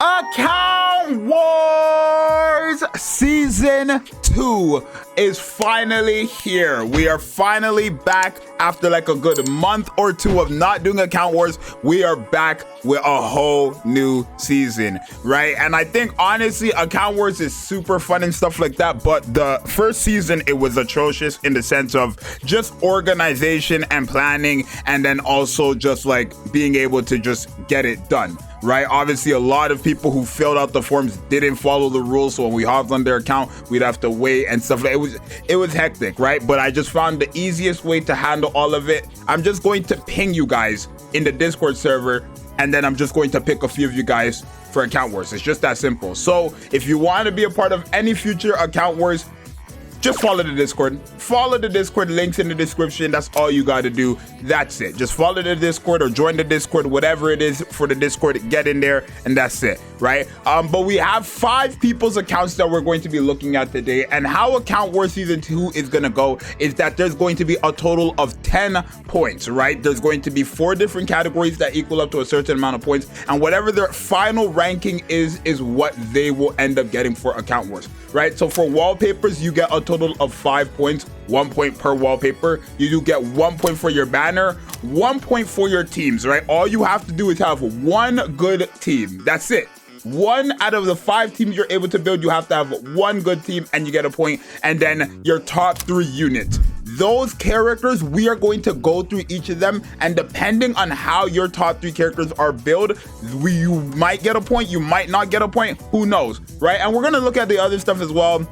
Account Wars Season 2 is finally here. We are finally back after like a good month or two of not doing Account Wars. We are back with a whole new season, right? And I think honestly, Account Wars is super fun and stuff like that. But the first season, it was atrocious in the sense of just organization and planning, and then also just like being able to just get it done. Right, obviously a lot of people who filled out the forms didn't follow the rules, so when we hopped on their account we'd have to wait and stuff. It was hectic, right? But I just found the easiest way to handle all of it. I'm just going to ping you guys in the Discord server, and then I'm just going to pick a few of you guys for Account Wars. It's just that simple. So if you want to be a part of any future Account Wars, just follow the Discord. Follow the Discord, links in the description. That's all you got to do. That's it. Just follow the Discord or join the Discord, whatever it is for the Discord. Get in there and that's it, right? But we have 5 people's accounts that we're going to be looking at today. And how Account Wars Season 2 is going to go is that there's going to be a total of 10 points, right? There's going to be 4 different categories that equal up to a certain amount of points. And whatever their final ranking is what they will end up getting for Account Wars, right? So for wallpapers, you get a total of 5 points, 1 point per wallpaper. You do get 1 point for your banner, 1 point for your teams, right? All you have to do is have one good team. That's it. 1 out of the 5 teams you're able to build, you have to have one good team and you get a point. And then your top 3 units. Those characters, we are going to go through each of them, and depending on how your top 3 characters are built, you might get a point, you might not get a point, who knows, right? And we're gonna look at the other stuff as well.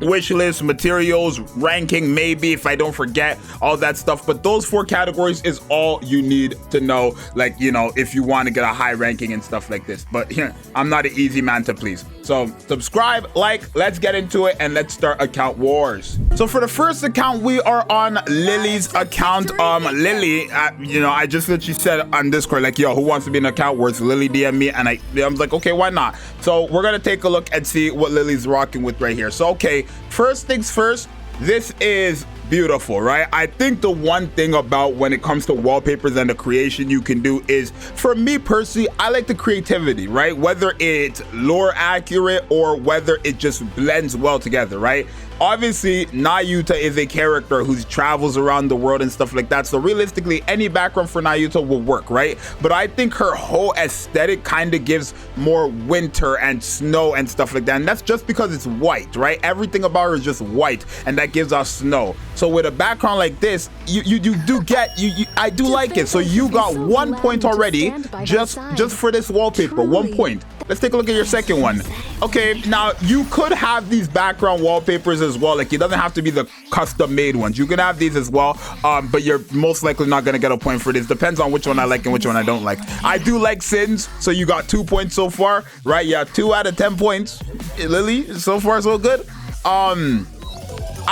Wish list, materials, ranking, maybe if I don't forget all that stuff. But those 4 categories is all you need to know, like, you know, if you want to get a high ranking and stuff like this. But here, I'm not an easy man to please. So subscribe, like, let's get into it and let's start Account Wars. So for the first account, we are on Lily's account. Lily, you know, I just literally said on Discord, like, yo, who wants to be in Account Wars? Lily DM me, and I'm like, okay, why not? So we're gonna take a look and see what Lily's rocking with right here. So okay, first things first, this is beautiful, right? I think the one thing about when it comes to wallpapers and the creation you can do is, for me personally, I like the creativity, right? Whether it's lore accurate or whether it just blends well together, right? Obviously, Nayuta is a character who travels around the world and stuff like that. So realistically, any background for Nayuta will work, right? But I think her whole aesthetic kind of gives more winter and snow and stuff like that. And that's just because it's white, right? Everything about her is just white, and that gives us snow. So with a background like this, you do get, I do like it. So you got 1 point already just for this wallpaper, 1 point. Let's take a look at your second one. Okay, now you could have these background wallpapers as well. Like, it doesn't have to be the custom made ones. You can have these as well, but you're most likely not gonna get a point for this. Depends on which one I like and which one I don't like. I do like Sins, so you got 2 points so far, right? Yeah, 2 out of 10 points. Lily, so far so good. I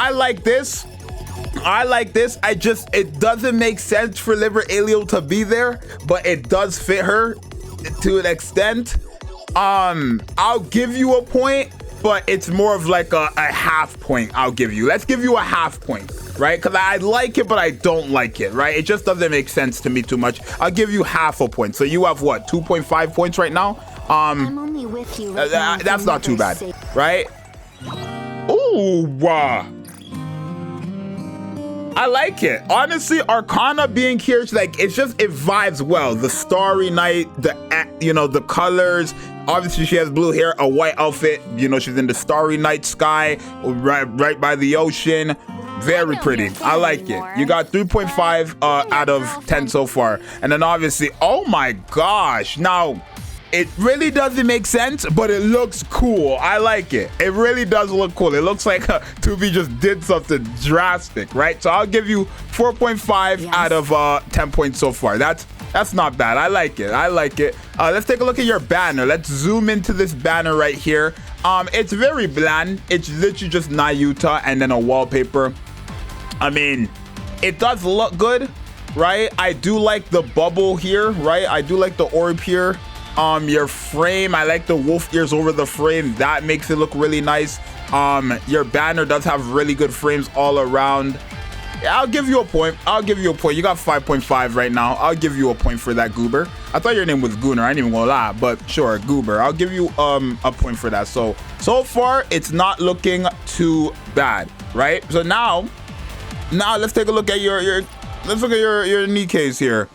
like this. It doesn't make sense for Liver Alio to be there, but it does fit her to an extent. I'll give you a point, but it's more of like a half point. I'll give you. Let's give you a half point, right? Because I like it, but I don't like it, right? It just doesn't make sense to me too much. I'll give you half a point. So you have what, 2.5 points right now? I'm only with you. That's not too bad, right? Ooh, wow. I like it. Honestly, Arcana being here, it's like, it vibes well. The Starry Night, the colors. Obviously, she has blue hair, a white outfit. You know, she's in the Starry Night sky, right by the ocean. Very pretty. I like it. You got 3.5 out of 10 so far. And then obviously, oh my gosh. Now, it really doesn't make sense, but it looks cool. I like it. It really does look cool. It looks like 2B just did something drastic, right? So I'll give you 4.5 out of 10 points so far. That's not bad. I like it. Let's take a look at your banner. Let's zoom into this banner right here. It's very bland. It's literally just Nayuta and then a wallpaper. I mean, it does look good, right? I do like the bubble here, right? I do like the orb here. Your frame, I like the wolf ears over the frame. That makes it look really nice. Your banner does have really good frames all around. Yeah, I'll give you a point. You got 5.5 right now. I'll give you a point for that, Goober. I thought your name was Gooner. I ain't even gonna lie, but sure, Goober. I'll give you a point for that. So far it's not looking too bad, right? So now let's take a look at your Nikkes here.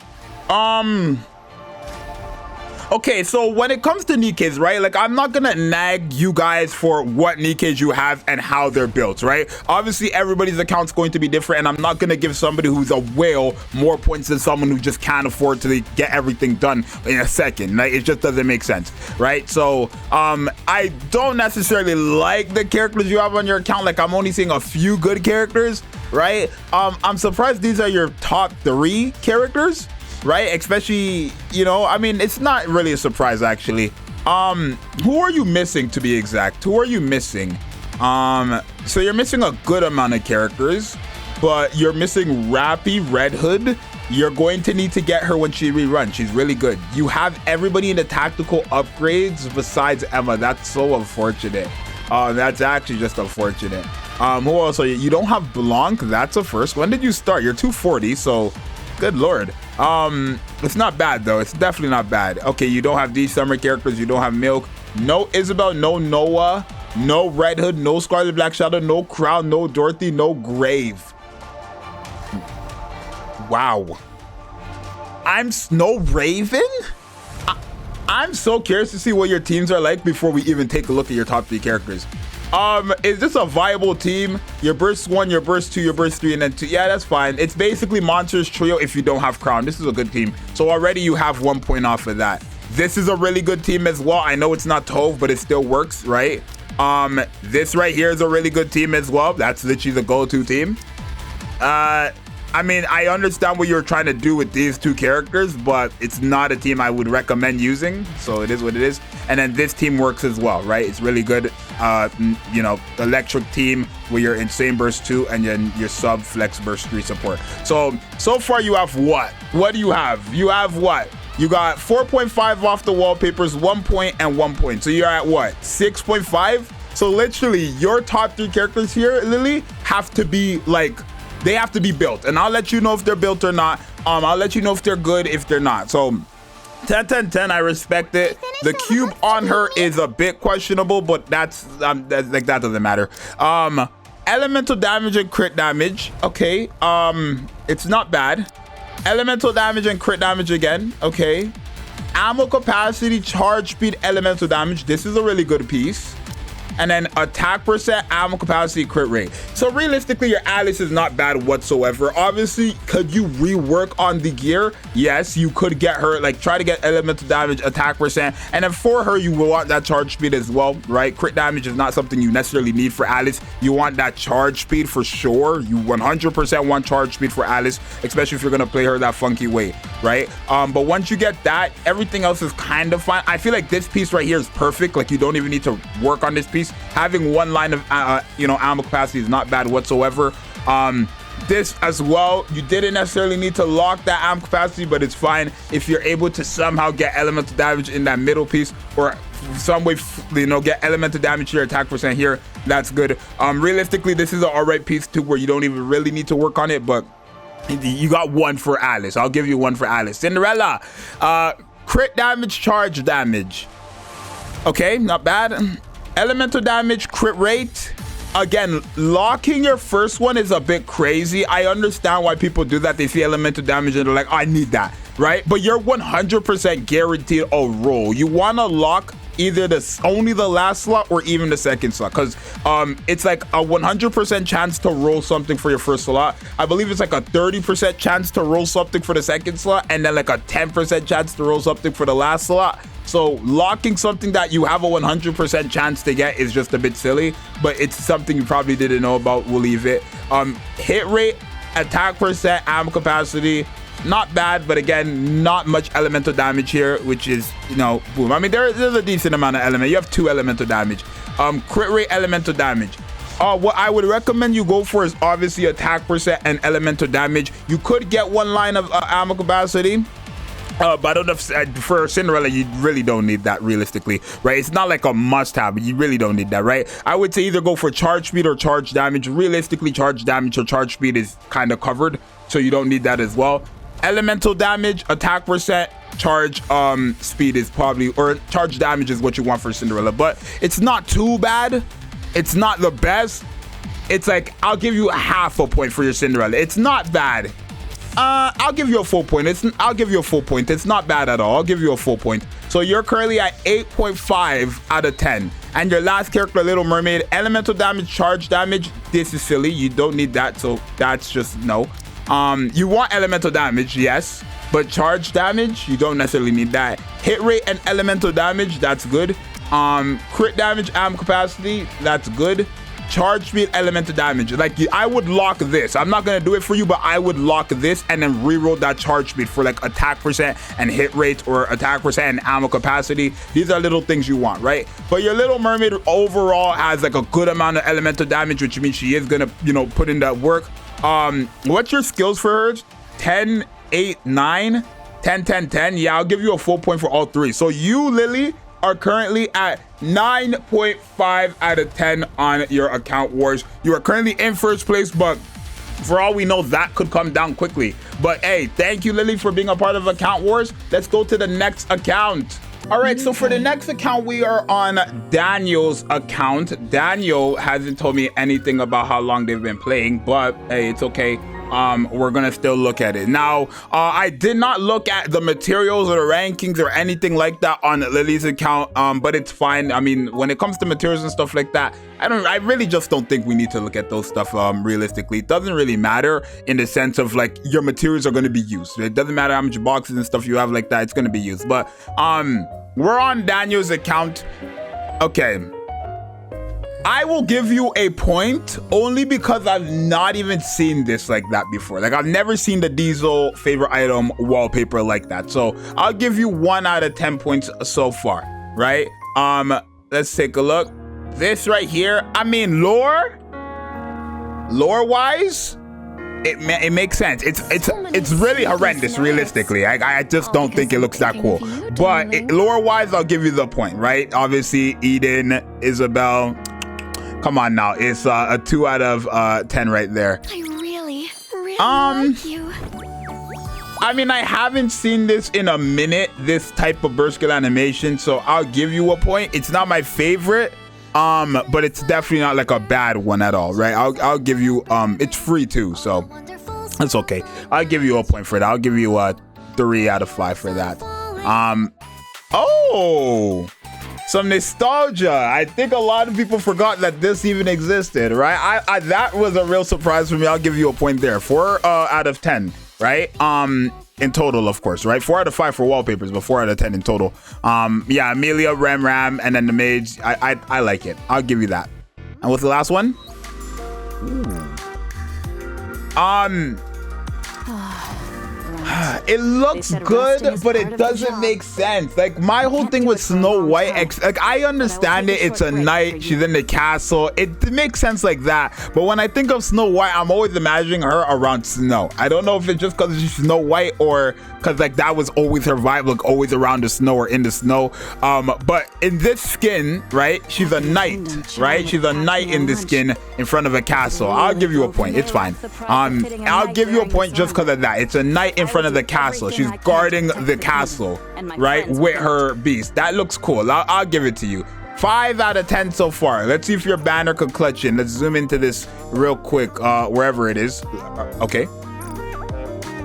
Okay, so when it comes to Nikkes, right, like I'm not gonna nag you guys for what Nikkes you have and how they're built, right? Obviously everybody's account's going to be different, and I'm not gonna give somebody who's a whale more points than someone who just can't afford to get everything done in a second. Like, it just doesn't make sense, right? So I don't necessarily like the characters you have on your account. Like, I'm only seeing a few good characters, right? I'm surprised these are your top 3 characters, right? Especially, you know, I mean, it's not really a surprise actually. Who are you missing, to be exact? Who are you missing? So you're missing a good amount of characters, but you're missing Rappy Red Hood. You're going to need to get her when she reruns. She's really good. You have everybody in the tactical upgrades besides Emma. That's so unfortunate. That's actually just unfortunate. Who else are you? You don't have Blanc. That's a first. When did you start? You're 240, so good lord. It's not bad though. It's definitely not bad. Okay, you don't have these summer characters. You don't have Milk. No Isabel. No Noah. No Red Hood. No Scarlet Black Shadow. No Crown. No Dorothy. No Grave. Wow. No Raven? I'm so curious to see what your teams are like before we even take a look at your top 3 characters. Is this a viable team? Your burst 1, your burst 2, your burst 3, and then 2. Yeah, that's fine. It's basically Monsters Trio if you don't have Crown. This is a good team. So already you have 1 point off of that. This is a really good team as well. I know it's not Tove, but it still works, right? This right here is a really good team as well. That's literally the go-to team. I mean, I understand what you're trying to do with these 2 characters, but it's not a team I would recommend using. So it is what it is. And then this team works as well, right? It's really good. You know, electric team where you're insane burst 2 and then your sub flex burst 3 support. So far you have what? What do you have? You have what? You got 4.5 off the wallpapers, 1 point and 1 point. So you're at what? 6.5? So literally your top 3 characters here, Lily, have to be like, they have to be built, and I'll let you know if they're built or not. I'll let you know if they're good, if they're not. So 10 10 10, I respect it. The cube on her is a bit questionable, but that's like, that doesn't matter. Elemental damage and crit damage, okay. It's not bad. Elemental damage and crit damage again, okay. Ammo capacity, charge speed, elemental damage. This is a really good piece. And then attack percent, ammo capacity, crit rate. So realistically, your Alice is not bad whatsoever. Obviously, could you rework on the gear? Yes, you could get her, like, try to get elemental damage, attack percent, and then for her, you will want that charge speed as well, right? Crit damage is not something you necessarily need for Alice. You want that charge speed for sure. You 100% want charge speed for Alice, especially if you're gonna play her that funky way, right? But once you get that, everything else is kind of fine. I feel like this piece right here is perfect. Like, you don't even need to work on this piece. Having 1 line of ammo capacity is not bad whatsoever. This as well, you didn't necessarily need to lock that ammo capacity, but it's fine if you're able to somehow get elemental damage in that middle piece, or some way, you know, get elemental damage to your attack percent here. That's good. Realistically, this is an alright piece too, where you don't even really need to work on it, but you got 1 for Alice. I'll give you 1 for Alice. Cinderella, crit damage, charge damage. Okay, not bad. Elemental damage, crit rate. Again, locking your first one is a bit crazy. I understand why people do that. They see elemental damage and they're like, oh, I need that, right? But you're 100% guaranteed a roll. You want to lock either only the last slot or even the second slot, because it's like a 100% chance to roll something for your first slot. I believe it's like a 30% chance to roll something for the second slot, and then like a 10% chance to roll something for the last slot. So locking something that you have a 100% chance to get is just a bit silly, but it's something you probably didn't know about. We'll leave it. Hit rate, attack percent, ammo capacity, not bad, but again, not much elemental damage here, which is, you know, boom. I mean, there's a decent amount of element. You have 2 elemental damage. Crit rate, elemental damage. What I would recommend you go for is obviously attack percent and elemental damage. You could get 1 line of ammo capacity. But I don't know if, for Cinderella, you really don't need that realistically, right? It's not like a must-have, but you really don't need that, right? I would say either go for charge speed or charge damage. Realistically, charge damage or charge speed is kind of covered, so you don't need that as well. Elemental damage, attack percent, charge speed is probably, or charge damage is what you want for Cinderella, but it's not too bad. It's not the best. It's like, I'll give you half a point for your Cinderella. It's not bad. I'll give you a full point. I'll give you a full point. It's not bad at all. I'll give you a full point. So you're currently at 8.5 out of 10. And your last character, Little Mermaid, elemental damage, charge damage. This is silly. You don't need that. So that's just no. You want elemental damage, yes. But charge damage, you don't necessarily need that. Hit rate and elemental damage, that's good. Crit damage, ammo capacity, that's good. Charge speed, elemental damage. Like, I would lock this. I'm not gonna do it for you, but I would lock this and then reroll that charge speed for like attack percent and hit rate, or attack percent and ammo capacity. These are little things you want, right? But your Little Mermaid overall has like a good amount of elemental damage, which means she is gonna, you know, put in that work. What's your skills for her? 10, 8, 9, 10, 10, 10. Yeah, I'll give you a full point for all three. So you, Lily, are currently at 9.5 out of 10 on your account wars. You are currently in first place, but for all we know, that could come down quickly. But hey, thank you, Lily, for being a part of account wars. Let's go to the next account. All right, so for the next account, we are on Daniel's account. Daniel hasn't told me anything about how long they've been playing, but hey, it's okay. We're gonna still look at it. Now, I did not look at the materials or the rankings or anything like that on Lily's account, but it's fine. I mean, when it comes to materials and stuff like that, I really just don't think we need to look at those stuff realistically. It doesn't really matter in the sense of like your materials are gonna be used. It doesn't matter how much boxes and stuff you have like that, it's gonna be used. But we're on Daniel's account. Okay. I will give you a point only because I've not even seen this like that before. Like, I've never seen the Diesel favorite item wallpaper like that. So I'll give you 1 out of 10 points so far, right? Let's take a look. This right here, I mean, lore wise, it makes sense. It's really horrendous realistically. I just don't think it looks that cool. But lore wise, I'll give you the point, right? Obviously, Eden, Isabel. Come on now, it's a 2 out of 10 right there. I really like you. I mean, I haven't seen this in a minute, this type of burst skill animation, so I'll give you a point. It's not my favorite, but it's definitely not like a bad one at all, right? I'll give you, it's free too, so that's okay. I'll give you a point for that. I'll give you a 3 out of 5 for that. Oh, some nostalgia. I think a lot of people forgot that this even existed, right? That was a real surprise for me. I'll give you a point there. 4 out of 10, right? In total, of course, right? 4 out of 5 for wallpapers, but 4 out of 10 in total. Yeah, Amelia, Ram, and then the mage. I like it. I'll give you that. And what's the last one? It looks good, but it doesn't make sense. Like, my whole thing with Snow White, like, I understand it. It's a knight. She's in the castle. It makes sense like that. But when I think of Snow White, I'm always imagining her around snow. I don't know if it's just because she's Snow White or because like that was always her vibe, like always around the snow or in the snow. But in this skin, right, she's a knight, right? She's a knight in this skin in front of a castle. I'll give you a point. It's fine. I'll give you a point just because of that. It's a knight in front of the castle. She's guarding the castle, right, with her beast. That looks cool. I'll give it to you. 5 out of 10 so far. Let's see if your banner could clutch in. Let's zoom into this real quick, wherever it is. Okay.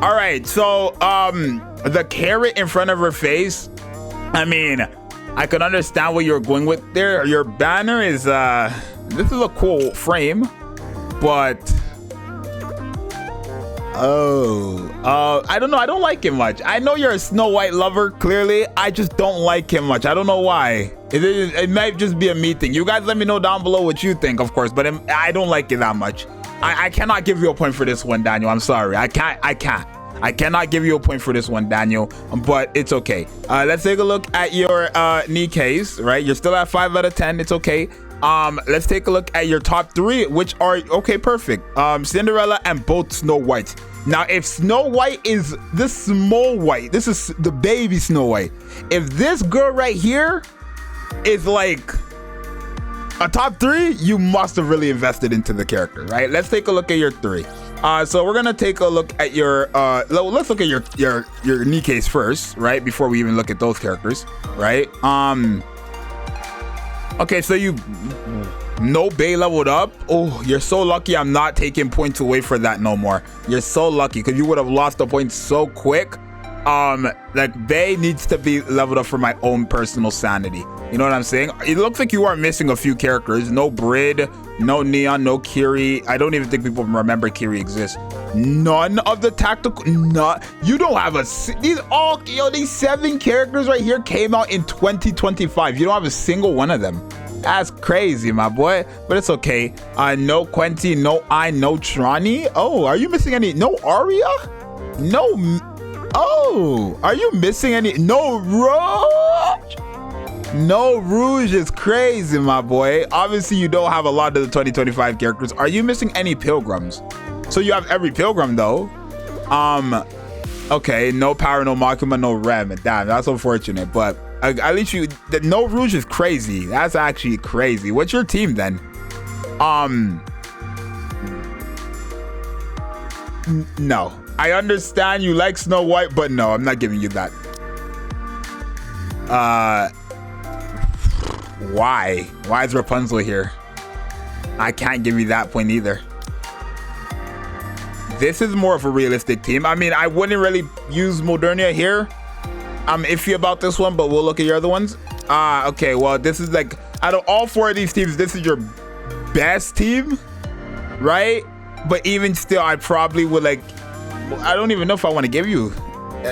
All right, so the carrot in front of her face, I mean, I can understand what you're going with there. Your banner is this is a cool frame, but I don't know. I don't like him much. I know you're a Snow White lover, clearly. I just don't like him much. I don't know why. It might just be a me thing. You guys let me know down below what you think, of course, but I don't like it that much. I cannot give you a point for this one, Daniel. I'm sorry. I cannot give you a point for this one, Daniel, but it's okay. Let's take a look at your Nikke's, right? You're still at 5 out of 10. It's okay. Let's take a look at your top 3, which are, okay, perfect. Cinderella and both Snow White. Now, if Snow White is this small white, this is the baby Snow White. If this girl right here is like a top 3, you must have really invested into the character, right? Let's take a look at your 3. So we're gonna take a look at your let's look at your Nikke's first, right? Before we even look at those characters, right? Okay, so you no Bay leveled up. Oh, you're so lucky I'm not taking points away for that no more. You're so lucky because you would have lost the points so quick. Like Bay needs to be leveled up for my own personal sanity. You know what I'm saying? It looks like you are missing a few characters. No Brid, no Neon, no Kiri. I don't even think people remember Kiri exists. None of the tactical. You don't have these 7 characters right here came out in 2025. You don't have a single one of them. That's crazy, my boy. But it's okay. No Quenti, no no Trani. Oh, are you missing any? No Aria? No. Oh, are you missing any? No Rouge? No Rouge is crazy, my boy. Obviously, you don't have a lot of the 2025 characters. Are you missing any Pilgrims? So you have every Pilgrim, though. Okay, no Power, no Makima, no Rem. Damn, that's unfortunate. But at least no Rouge is crazy. That's actually crazy. What's your team, then? No. I understand you like Snow White, but no, I'm not giving you that. Why? Why is Rapunzel here? I can't give you that point either. This is more of a realistic team. I mean, I wouldn't really use Modernia here. I'm iffy about this one, but we'll look at your other ones. Okay, well, this is like, out of all 4 of these teams, this is your best team, right? But even still, I probably would like, I don't even know if I want to give you.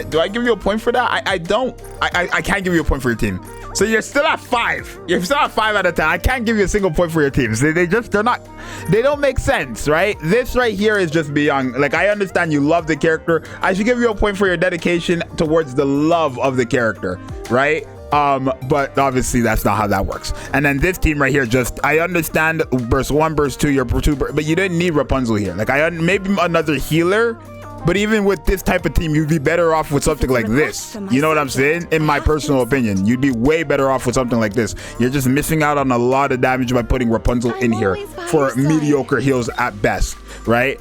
Do I give you a point for that? I don't. I can't give you a point for your team. So you're still at 5. You're still at 5 out of 10. I can't give you a single point for your teams. They don't make sense, right? This right here is just beyond. Like, I understand you love the character. I should give you a point for your dedication towards the love of the character, right? But obviously that's not how that works. And then this team right here, just, I understand burst 1, burst 2, you're 2, but you didn't need Rapunzel here. Like, maybe another healer. But even with this type of team, you'd be better off with something like this. You know what I'm saying? In my personal opinion, you'd be way better off with something like this. You're just missing out on a lot of damage by putting Rapunzel in here for mediocre heals at best, right?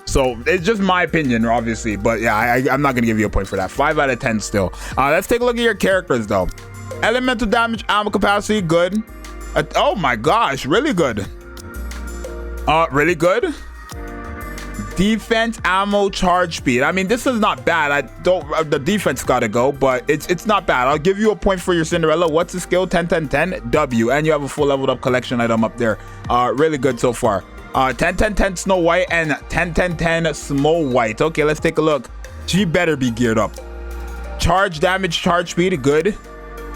So it's just my opinion, obviously. But yeah, I'm not gonna give you a point for that. 5 out of 10 still. Let's take a look at your characters though. Elemental damage, ammo capacity, good. Oh my gosh, really good. Really good. Defense, ammo, charge speed. I mean, this is not bad. The defense gotta go, but it's not bad. I'll give you a point for your Cinderella. What's the skill? 10 10 10 W, and you have a full leveled up collection item up there. Really good so far. 10 10 10 Snow White and 10 10 10 Snow White. Okay, let's take a look. She better be geared up. Charge damage, charge speed, good.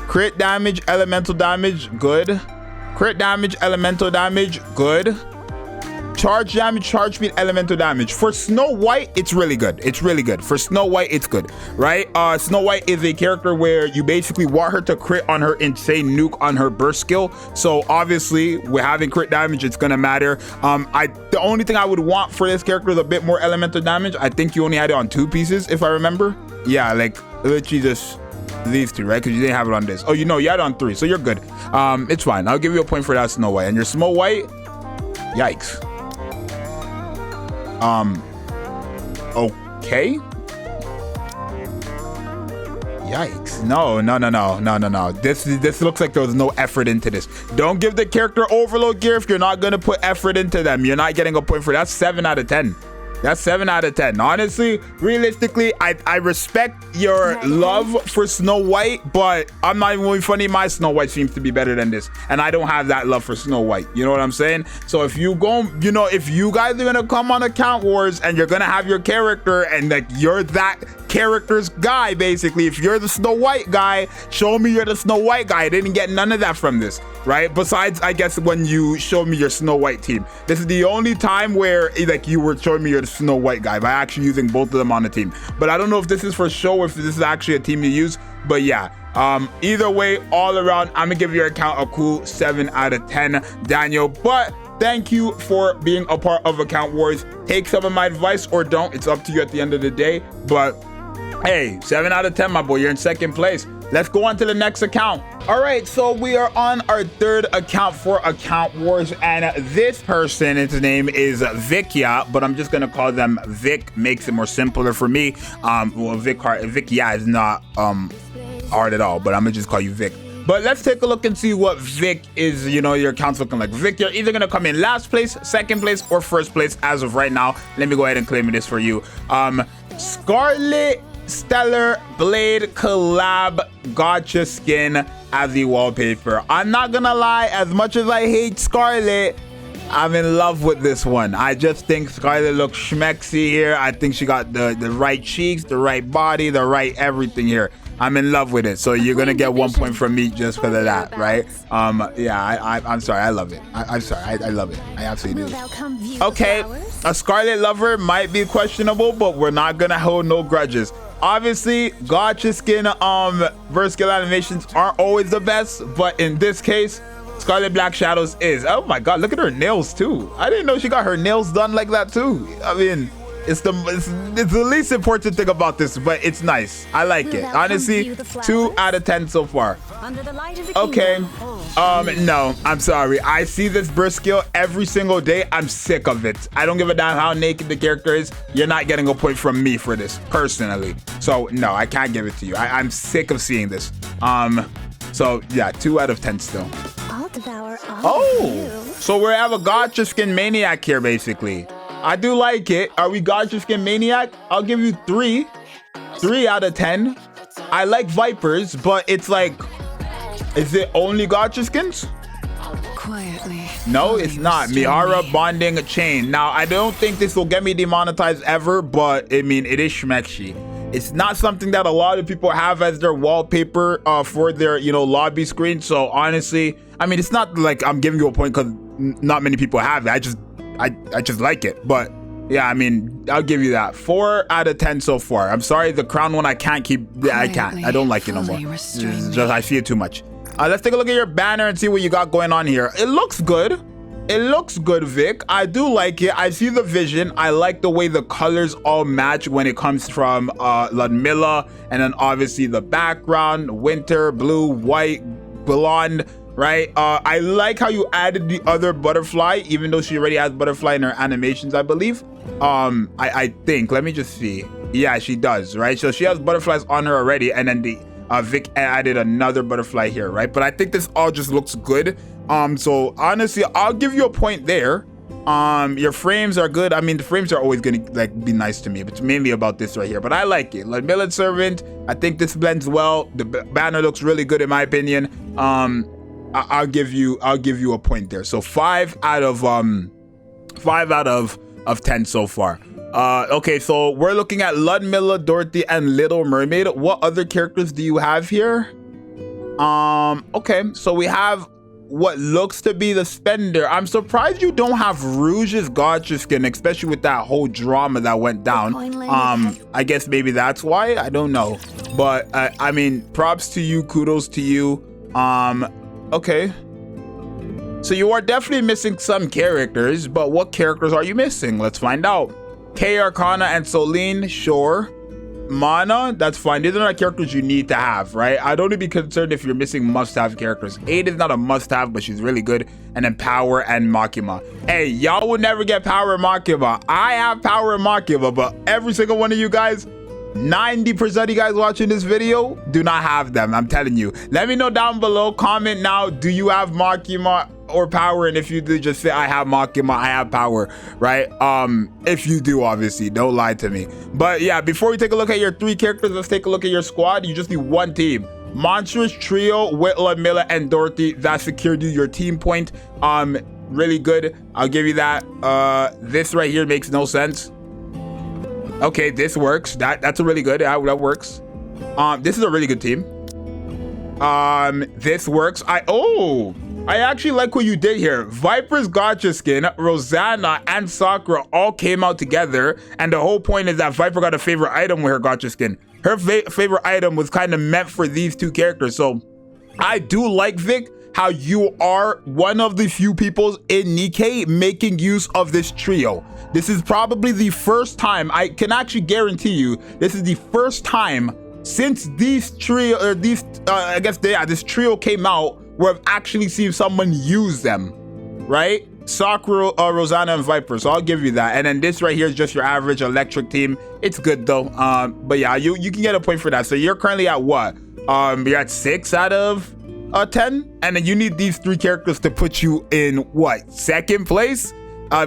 Crit damage, elemental damage, good. Crit damage, elemental damage, good. Charge damage, charge speed, elemental damage. For Snow White, it's really good. It's really good. For Snow White, it's good, right? Snow White is a character where you basically want her to crit on her insane nuke on her burst skill. So obviously, with having crit damage, it's gonna matter. The only thing I would want for this character is a bit more elemental damage. I think you only had it on 2 pieces, if I remember. Yeah, like literally just these 2, right? Because you didn't have it on this. Oh, you had it on 3, so you're good. It's fine. I'll give you a point for that, Snow White. And your Snow White, yikes. Okay. Yikes. No. This looks like there was no effort into this. Don't give the character overload gear if you're not going to put effort into them. You're not getting a point for that. That's 7 out of 10. That's 7 out of 10. Honestly, realistically, I respect your love for Snow White, but I'm not even really funny. My Snow White seems to be better than this, and I don't have that love for Snow White. You know what I'm saying? So if you go, if you guys are gonna come on Account Wars and you're gonna have your character and like you're that character's guy, basically, if you're the Snow White guy, show me you're the Snow White guy. I didn't get none of that from this, right? Besides, I guess when you show me your Snow White team, this is the only time where like you were showing me your Snow White guy by actually using both of them on the team. But I don't know if this is for show or if this is actually a team you use. But yeah, either way, all around, I'm gonna give your account a cool 7 out of 10, Daniel. But thank you for being a part of Account Wars. Take some of my advice or don't. It's up to you at the end of the day. But hey, 7 out of 10, my boy. You're in 2nd place. let's go on to the next account. All right, so we are on our third account for Account Wars, and this person, its name is Vikia, but I'm just gonna call them Vic. Makes it more simpler for me. Well, Vikia is not hard at all, but I'm gonna just call you Vic. But let's take a look and see what Vic is, you know, your account's looking like. Vic, you're either gonna come in last place, second place, or first place as of right now. Let me go ahead and claim this for you. Scarlet Stellar Blade collab gotcha skin as the wallpaper. I'm not gonna lie, as much as I hate Scarlet, I'm in love with this one. I just think Scarlet looks schmexy here. I think she got the right cheeks, the right body, the right everything here. I'm in love with it. So you're gonna get 1 point from me just because of that, right? Yeah, I'm sorry, I love it. I'm sorry, I love it. I absolutely do. Okay, a Scarlet lover might be questionable, but we're not gonna hold no grudges. Obviously, gotcha skin verse skill animations aren't always the best, but in this case, Scarlet Black Shadows is. Oh my god, look at her nails too. I didn't know she got her nails done like that too. I mean, it's the least important thing about this, but it's nice. I like it. Honestly, 2 out of 10 so far. Okay. No, I'm sorry. I see this burst skill every single day. I'm sick of it. I don't give a damn how naked the character is. You're not getting a point from me for this, personally. So no, I can't give it to you. I'm sick of seeing this. So yeah, 2 out of 10 still. I'll devour all of you. So we have a gotcha skin maniac here, basically. I do like it. Are we gotcha skin maniac? I'll give you 3 out of 10. I like Vipers, but it's like, is it only gotcha skins? Quietly. No, it's not. Mihara bonding chain. Now, I don't think this will get me demonetized ever, but I mean, it is schmexy. It's not something that a lot of people have as their wallpaper for their, you know, lobby screen. So honestly, I mean, it's not like I'm giving you a point because not many people have it. I just like it. But yeah, I mean, I'll give you that. 4 out of 10 so far. I'm sorry, the crown one I can't keep. I can't. I don't like it no more. It's just, I see it too much. Let's take a look at your banner and see what you got going on here. It looks good. It looks good, Vic. I do like it. I see the vision. I like the way the colors all match when it comes from Ludmilla, and then obviously the background, winter, blue, white, blonde, right? I like how you added the other butterfly, even though she already has butterfly in her animations, I believe. I think, let me just see. Yeah, she does, right? So she has butterflies on her already, and then the Vic added another butterfly here, right? But I think this all just looks good. So honestly, I'll give you a point there. Your frames are good. I mean, the frames are always gonna like be nice to me, but it's mainly about this right here. But I like it. Like Millet Servant, I think this blends well. The banner looks really good in my opinion. I'll give you a point there. So 5 out of 10 so far. Okay, so we're looking at Ludmilla, Dorothy, and Little Mermaid. What other characters do you have here? Okay, so we have what looks to be the Spender. I'm surprised you don't have Rouge's gotcha skin, especially with that whole drama that went down. I guess maybe that's why. I don't know. But I mean, props to you, kudos to you. Okay. So you are definitely missing some characters, but what characters are you missing? Let's find out. K Arcana and Solene, sure. Mana, that's fine. These are not characters you need to have, right? I don't need to be concerned if you're missing must-have characters. 8 is not a must-have, but she's really good. And then Power and Makima. Hey, y'all will never get Power and Makima. I have Power and Makima, but every single one of you guys, 90% of you guys watching this video do not have them. I'm telling you. Let me know down below. Comment now. Do you have Makima or Power? And if you do, just say I have Makima, I have Power, right? If you do, obviously, don't lie to me. But yeah, before we take a look at your 3 characters, let's take a look at your squad. You just need 1 team. Monstrous Trio with Ludmilla and Dorothy. That secured you your team point. Really good. I'll give you that. This right here makes no sense. Okay, this works. That's a really good. That works. This is a really good team. This works. I actually like what you did here. Viper's gotcha skin, Rosanna, and Sakura all came out together, and the whole point is that Viper got a favorite item with her gotcha skin. Her favorite item was kind of meant for these 2 characters. So I do like, Vic, how you are one of the few people in Nikke making use of this trio. This is probably the first time, I can actually guarantee you, this is the first time since these trio, or these, I guess this trio came out, we've actually seen someone use them, right? Sakura, Rosanna, and Viper. So I'll give you that. And then this right here is just your average electric team. It's good though. But yeah, you can get a point for that. So you're currently at what? You're at 6 out of 10, and then you need these 3 characters to put you in what, 2nd place?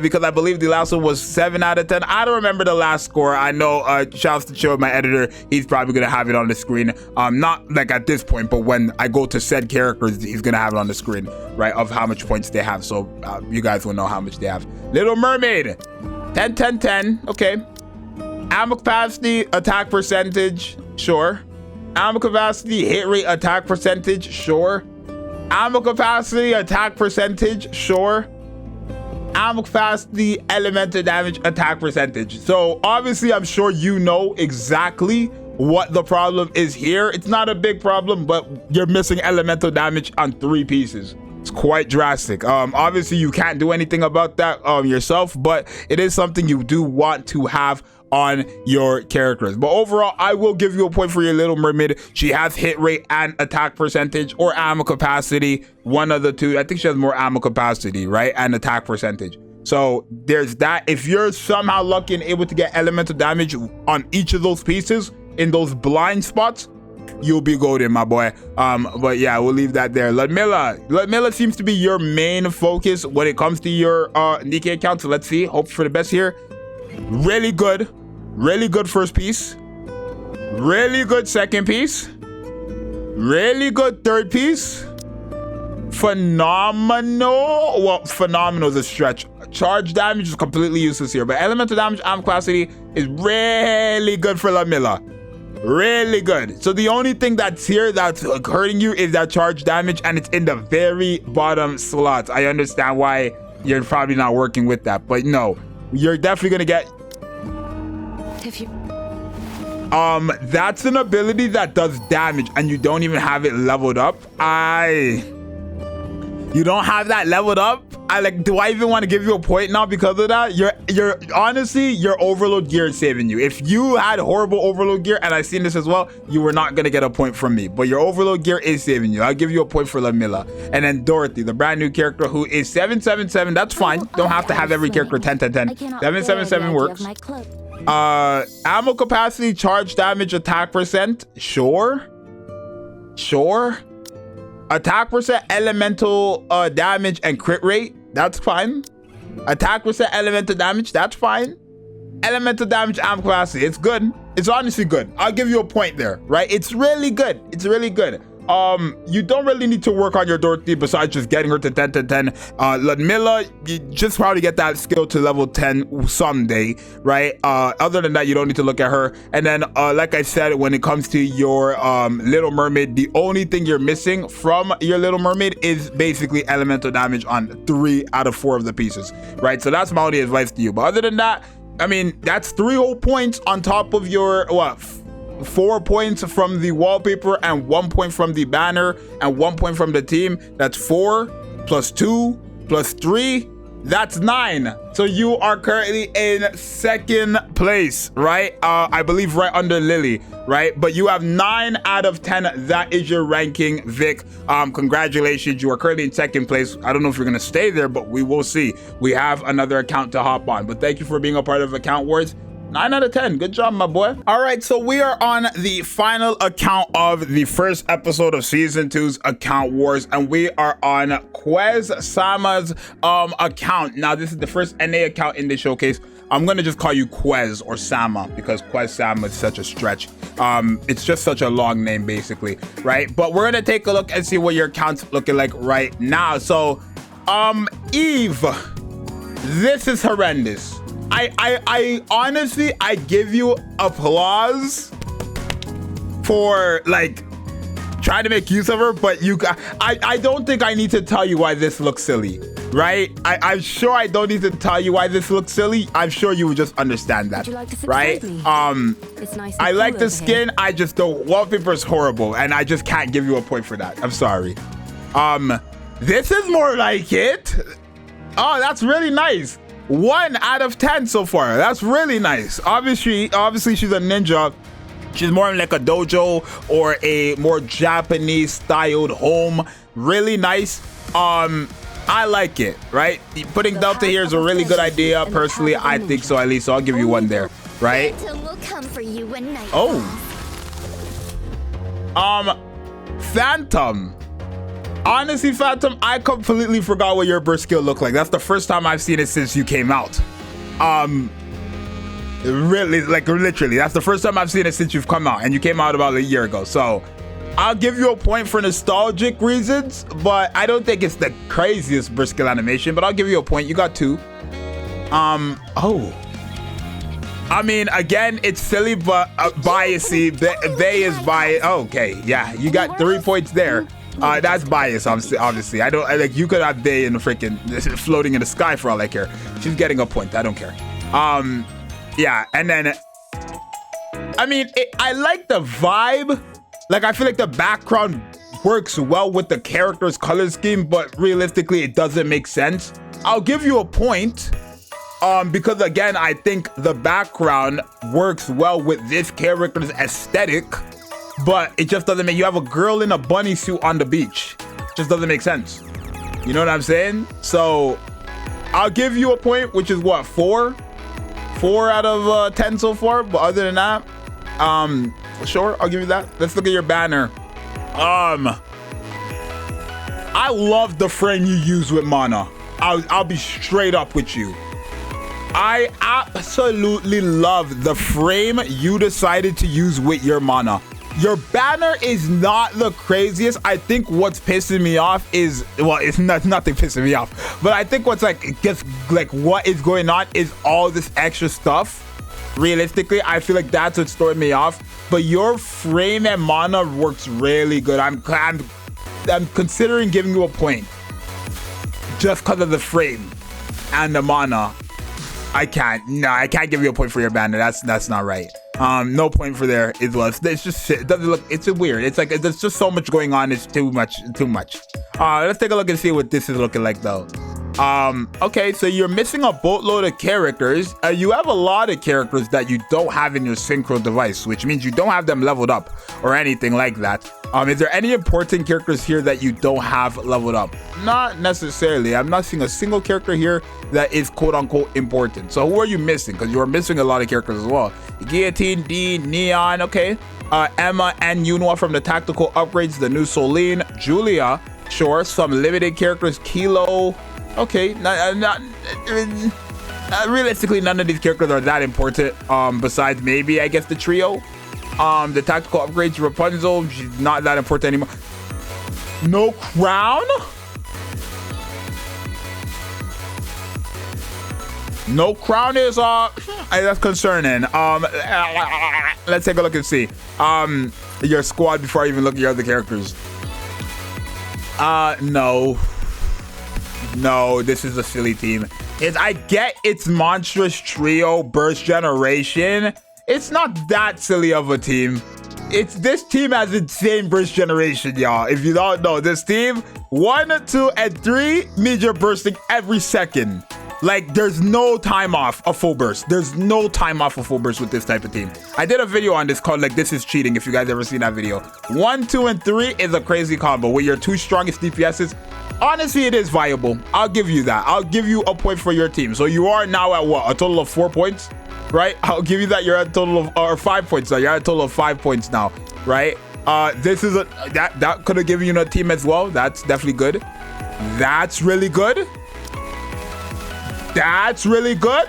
Because I believe the last one was 7 out of 10. I don't remember the last score. I know, shouts to Chill, my editor. He's probably gonna have it on the screen. Not like at this point, but when I go to said characters, he's gonna have it on the screen, right? Of how much points they have. So you guys will know how much they have. Little Mermaid, 10, 10, 10. Okay. Ammo capacity, attack percentage, sure. Ammo capacity, hit rate, attack percentage, sure. Ammo capacity, attack percentage, sure. Ammo capacity, elemental damage, attack percentage. So obviously I'm sure you know exactly what the problem is here. It's not a big problem, but you're missing elemental damage on 3 pieces. It's quite drastic. Obviously you can't do anything about that yourself, but it is something you do want to have on your characters. But overall, I will give you a point for your Little Mermaid. She has hit rate and attack percentage, or ammo capacity, one of the two. I think she has more ammo capacity, right, and attack percentage. So there's that. If you're somehow lucky and able to get elemental damage on each of those pieces in those blind spots, you'll be golden, my boy. But yeah, we'll leave that there. Ludmilla seems to be your main focus when it comes to your Nikke account. So let's see. Hope for the best here. Really good first piece, really good second piece, really good third piece. Phenomenal. Well, phenomenal is a stretch. Charge damage is completely useless here, but elemental damage, ammo capacity is really good for Ludmilla. Really good. So the only thing that's here that's hurting you is that charge damage, and it's in the very bottom slots. I understand why you're probably not working with that, but no, you're definitely gonna get. If you... That's an ability that does damage, and you don't even have it leveled up. You don't have that leveled up. Do I even want to give you a point now because of that? You're honestly, your overload gear is saving you. If you had horrible overload gear, and I've seen this as well, you were not gonna get a point from me. But your overload gear is saving you. I'll give you a point for Ludmilla. And then Dorothy, the brand new character who is 777. That's fine. Don't have to have every character 10 10 10. 777 works. Ammo capacity, charge damage, attack percent, sure. Attack percent, elemental damage, and crit rate, that's fine. Attack percent, elemental damage, that's fine. Elemental damage, ammo capacity, it's good. It's honestly good. I'll give you a point there, right? It's really good. It's really good. You don't really need to work on your Dorothy besides just getting her to 10 to 10. Ludmilla, you just probably get that skill to level 10 someday, right? Other than that, you don't need to look at her. And then, like I said, when it comes to your Little Mermaid, the only thing you're missing from your Little Mermaid is basically elemental damage on 3 out of 4 of the pieces, right? So that's my only advice to you. But other than that, I mean, that's 3 whole points on top of your, what, 4 points from the wallpaper, and 1 point from the banner, and 1 point from the team. That's 4 plus 2 plus 3. That's 9. So you are currently in 2nd place, right? I believe right under Lily, right? But you have 9 out of 10. That is your ranking, Vic. Congratulations. You are currently in 2nd place. I don't know if you're going to stay there, but we will see. We have another account to hop on. But thank you for being a part of Account Wars. 9 out of 10. Good job, my boy. All right, so we are on the final account of the first episode of Season 2's Account Wars, and we are on Quz Sama's account. Now, this is the first NA account in the showcase. I'm going to just call you Quz or Sama because Quz Sama is such a stretch. It's just such a long name, basically, right? But we're going to take a look and see what your account's looking like right now. So, Eve, this is horrendous. I honestly, I give you applause for like trying to make use of her, but I don't think I need to tell you why this looks silly, right? I'm sure I don't need to tell you why this looks silly. I'm sure you would just understand that, right? It's nice. I like the skin. I just don't. Wallpaper is horrible, and I just can't give you a point for that. I'm sorry. This is more like it. Oh, that's really nice. 1 out of 10 so far. That's really nice. Obviously she's a ninja. She's more like a dojo or a more Japanese styled home. Really nice. I like it, right? Putting Delta here is a really good idea. Personally, I think so, at least. So I'll give you one there, right? Oh. Phantom. Honestly, Phantom, I completely forgot what your burst skill looked like. That's the first time I've seen it since you came out. Really, like literally, that's the first time I've seen it since you've come out, and you came out about a year ago. So I'll give you a point for nostalgic reasons, but I don't think it's the craziest burst skill animation, but I'll give you a point. You got 2. Oh. I mean, again, it's silly, but biasy. They is biased. Okay, yeah, you got 3 points there. That's bias, obviously. I don't like you could have they in the freaking floating in the sky for all I care. She's getting a point. I don't care. Yeah, and then I mean, I like the vibe. Like, I feel like the background works well with the character's color scheme, but realistically, it doesn't make sense. I'll give you a point. Because again, I think the background works well with this character's aesthetic, but it just doesn't make, you have a girl in a bunny suit on the beach. Just doesn't make sense. You know what I'm saying? So I'll give you a point, which is what, 4 out of 10 so far. But other than that, sure, I'll give you that. Let's look at your banner. I love the frame you use with Mana. I'll be straight up with you. I absolutely love the frame you decided to use with your Mana. Your banner is not the craziest. I think what's pissing me off is, well, it's nothing pissing me off, but I think what's like, just like what is going on is all this extra stuff. Realistically, I feel like that's what's throwing me off. But your frame and Mana works really good. I'm considering giving you a point just because of the frame and the Mana. I can't give you a point for your banner. That's not right. No point for there. It's just shit. It doesn't look, it's weird. It's like there's just so much going on. It's too much. Let's take a look and see what this is looking like though. Okay, so you're missing a boatload of characters. You have a lot of characters that you don't have in your synchro device, which means you don't have them leveled up or anything like that. Is there any important characters here that you don't have leveled up? Not necessarily. I'm not seeing a single character here that is quote-unquote important. So who are you missing? Because you are missing a lot of characters as well. Guillotine, D, Neon, okay. Emma and Yunwa from the tactical upgrades, the new Solene, Julia, sure. Some limited characters, Kilo, okay. Realistically, none of these characters are that important. Besides maybe, I guess, the trio. The tactical upgrades, Rapunzel, she's not that important anymore. No crown? No crown is that's concerning. Let's take a look and see your squad before I even look at your other characters. No, this is a silly team. I get it's monstrous trio burst generation. It's not that silly of a team. This team has insane burst generation, y'all. If you don't know, this team 1, 2, and 3 means you're bursting every second. Like, there's no time off a full burst. There's no time off a full burst with this type of team. I did a video on this called like, this is cheating, if you guys ever seen that video. 1, 2, and 3 is a crazy combo with your 2 strongest DPSs. Honestly, it is viable. I'll give you that. I'll give you a point for your team. So you are now at what? A total of 4 points, right? I'll give you that. You're at a total of, or 5 points now. You're at a total of 5 points now, right? This is that could have given you a team as well. That's definitely good. That's really good. That's really good.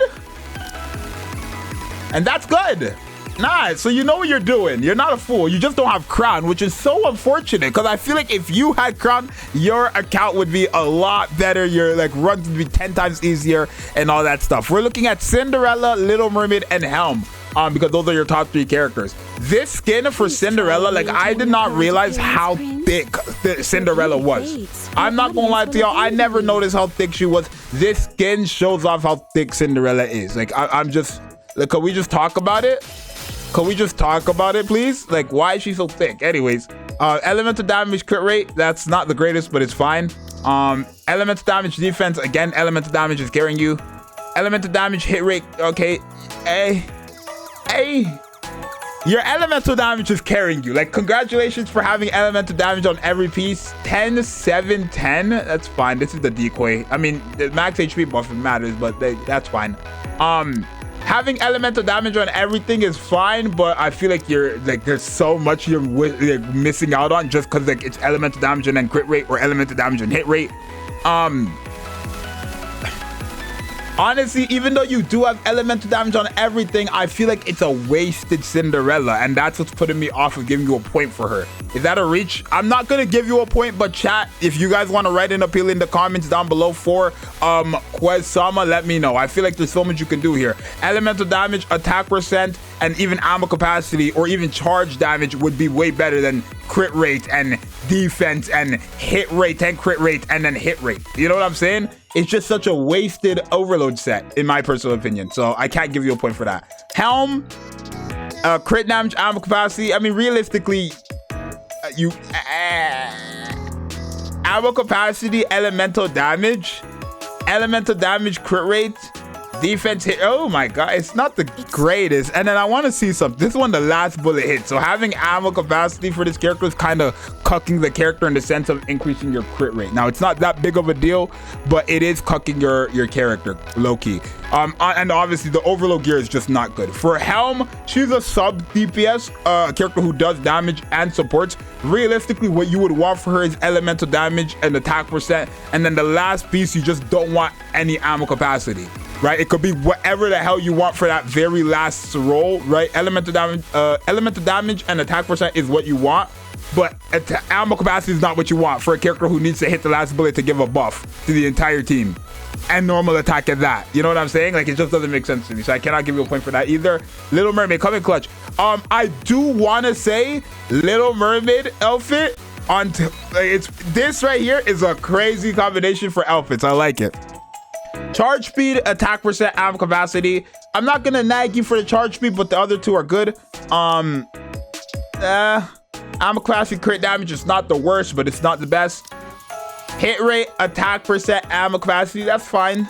And that's good. Nice. So you know what you're doing. You're not a fool. You just don't have crown, which is so unfortunate because I feel like if you had crown, your account would be a lot better. Your like runs would be 10 times easier and all that stuff. We're looking at Cinderella, Little Mermaid, and Helm. Because those are your top 3 characters. This skin for Cinderella, like I did not realize how thick Cinderella was. I'm not gonna lie to y'all, I never noticed how thick she was. This skin shows off how thick Cinderella is. Like I'm just, like, can we just talk about it? Can we just talk about it, please? Like, why is she so thick? Anyways, elemental damage crit rate, that's not the greatest, but it's fine. Elemental damage defense, again, elemental damage is carrying you. Elemental damage hit rate, okay. Your elemental damage is carrying you. Like, congratulations for having elemental damage on every piece. 10, 7, 10. That's fine. This is the decoy. I mean, the max HP buff matters, but that's fine. Having elemental damage on everything is fine, but I feel like you're like there's so much you're missing out on just because like it's elemental damage and then crit rate or elemental damage and hit rate. Honestly, even though you do have elemental damage on everything, I feel like it's a wasted Cinderella, and that's what's putting me off of giving you a point for her. Is that a reach? I'm not gonna give you a point, but chat, if you guys want to write an appeal in the comments down below for Quz Sama, let me know. I feel like there's so much you can do here. Elemental damage, attack percent, and even ammo capacity or even charge damage would be way better than crit rate and defense and hit rate and crit rate and then hit rate. You know what I'm saying? It's just such a wasted overload set, in my personal opinion. So I can't give you a point for that. Helm, crit damage, ammo capacity. I mean, realistically, ammo capacity, elemental damage, crit rate, defense hit. Oh my god, it's not the greatest. And then I want to see something. This one, the last bullet hit. So having ammo capacity for this character is kind of cucking the character in the sense of increasing your crit rate. Now it's not that big of a deal, but it is cucking your character low-key. And obviously the overload gear is just not good. For Helm, she's a sub DPS character who does damage and supports. Realistically, what you would want for her is elemental damage and attack percent, and then the last piece, you just don't want any ammo capacity, right? It could be whatever the hell you want for that very last roll, right? Elemental damage and attack percent is what you want, but ammo capacity is not what you want for a character who needs to hit the last bullet to give a buff to the entire team. And normal attack at that. You know what I'm saying? Like, it just doesn't make sense to me. So I cannot give you a point for that either. Little Mermaid, coming clutch. I do want to say Little Mermaid outfit on this right here is a crazy combination for outfits. I like it. Charge speed, attack percent, ammo capacity. I'm not gonna nag you for the charge speed, but the other two are good. Ammo capacity, crit damage is not the worst, but it's not the best. Hit rate, attack percent, ammo capacity, that's fine.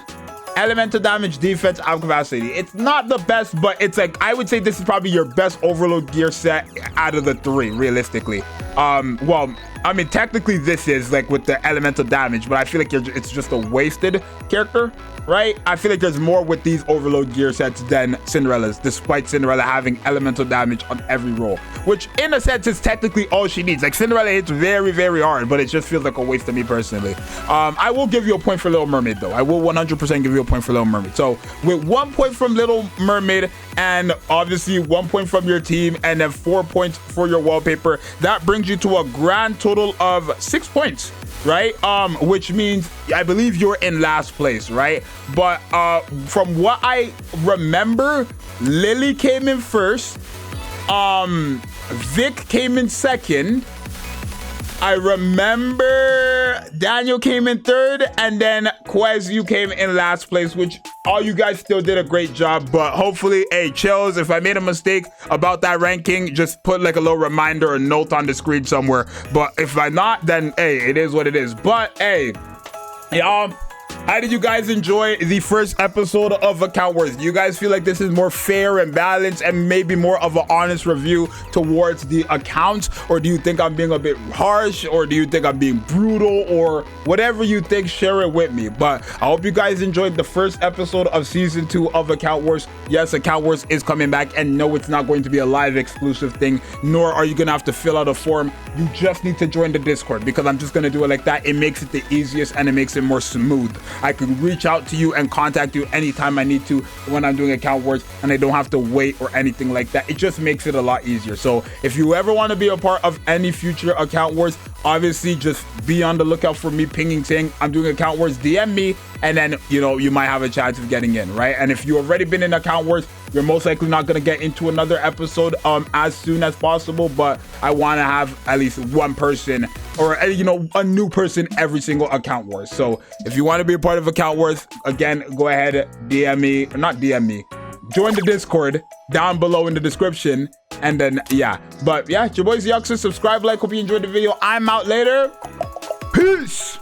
Elemental damage, defense, ammo capacity. It's not the best, but it's like, I would say this is probably your best overload gear set out of the three, realistically. Well, I mean, technically this is like with the elemental damage, but I feel like it's just a wasted character, right? I feel like there's more with these overload gear sets than Cinderella's, despite Cinderella having elemental damage on every roll, which in a sense is technically all she needs. Like, Cinderella hits very, very hard, but it just feels like a waste to me personally. I will give you a point for Little Mermaid though. I will 100% give you a point for Little Mermaid. So with 1 point from Little Mermaid and obviously 1 point from your team and then 4 points for your wallpaper, that brings you to a grand total of 6 points, right? Which means I believe you're in last place, right? But from what I remember, Lily came in first, Vic came in second, I remember Daniel came in third, and then Quz, you came in last place, which all you guys still did a great job. But hopefully, hey, chills, if I made a mistake about that ranking, just put like a little reminder or note on the screen somewhere. But if I not, then hey, it is what it is. But hey, y'all, how did you guys enjoy the first episode of Account Wars? Do you guys feel like this is more fair and balanced and maybe more of an honest review towards the accounts? Or do you think I'm being a bit harsh? Or do you think I'm being brutal? Or whatever you think, share it with me. But I hope you guys enjoyed the first episode of season 2 of Account Wars. Yes, Account Wars is coming back, and no, it's not going to be a live exclusive thing, nor are you gonna have to fill out a form. You just need to join the Discord, because I'm just gonna do it like that. It makes it the easiest and it makes it more smooth. I can reach out to you and contact you anytime I need to when I'm doing Account Wars, and I don't have to wait or anything like that. It just makes it a lot easier. So if you ever want to be a part of any future Account Wars, obviously just be on the lookout for me pinging saying I'm doing Account Wars, DM me, and then, you know, you might have a chance of getting in, right? And if you already been in Account Wars, you're most likely not going to get into another episode as soon as possible, but I want to have at least one person, or, you know, a new person every single Account Wars. So if you want to be a part of Account Wars, again, go ahead, DM me, or not DM me, join the Discord down below in the description, and then yeah. But yeah, it's your boys Yuxus. Subscribe, like, hope you enjoyed the video. I'm out later. Peace.